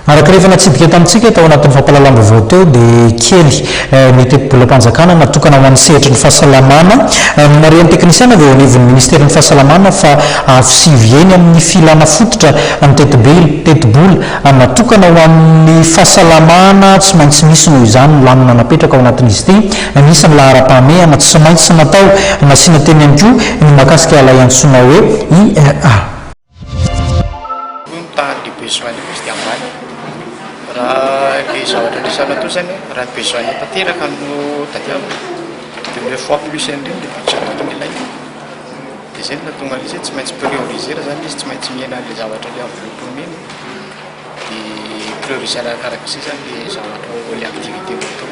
araka rehefa natsidika tamintsika tao anatin'ny fampalalam-bavao teo dia kely mety-bolam-panjakana natokana ho an'ny sehitry ny fahasalamana marian'ny teknisiana dia anivon'ny ministerin'ny fahasalamana fa avosivyeny amin'ny filana fototra ny tetibola natokana ho amin'ny fahasalamana tsy maintsy misy noho izany lamina napetraka ao anatin'izy ity misy ny lahara-pahamehana tsy maintsy natao nasiana teny ihany koa ny mahakasika ala iantsona hoe IRA raha le zavatra resana to zany raha besoin tanteraka no tadiavina dia le fois plus indrindra le budget ilay dia zay nahatonga izy tsy maintsy prioriser zany izy tsy maintsy miena le zavatra le enveloppeny iny dia prioriser arakaraka izay zany le zavatra le activité atao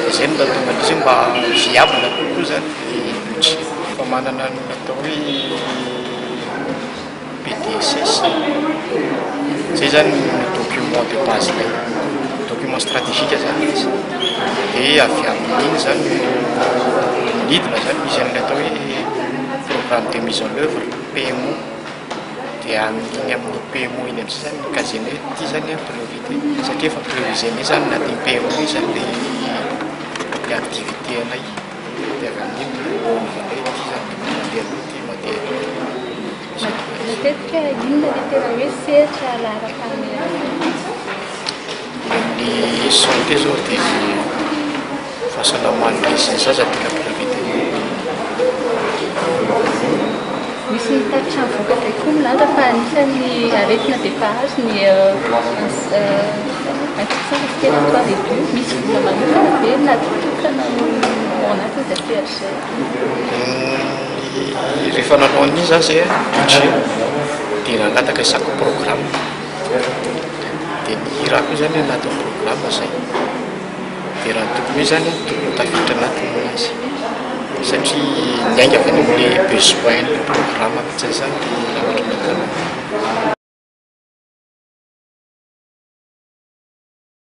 dia zay no nahatonga izy mba viable kokoa zany le budget fa manana no atao hoe PDSS zay zany document de base lay document stratégique zany izy dia avy amin'iny zany midina zany misy an'ilay atao hoe programme de mise en œuvre PMO dia amin'iny amin'ny PMO iny am'zay zany mikazeny hoe ity zany a priorité satria efa prioriseny zany natin'ny PMO iny zany le activité anay dia avy amin'iny hoe ity zany mandeha ity mandeha matetika inona le tena hoe sehatra lahara-pahamehana ny santé zao dia fahasalamana izy zaza tena priorité misy mitatitra ny vokatra koa milanja fa anisan'ny aretina dia pahasy ny ankitsara sy tena atao début misy vola manokana be natokana ao anatin' izay sehatra zay rehefa nanao an'iny za zay budget dia nanataka chaque programme dia ny raha koa zany anatin'ny programme zay dia raha tokony hoe zany tokony tafiditra anatin'ny azy satria niainga avy any amin'le besoin le programme zay zany zavatra nanao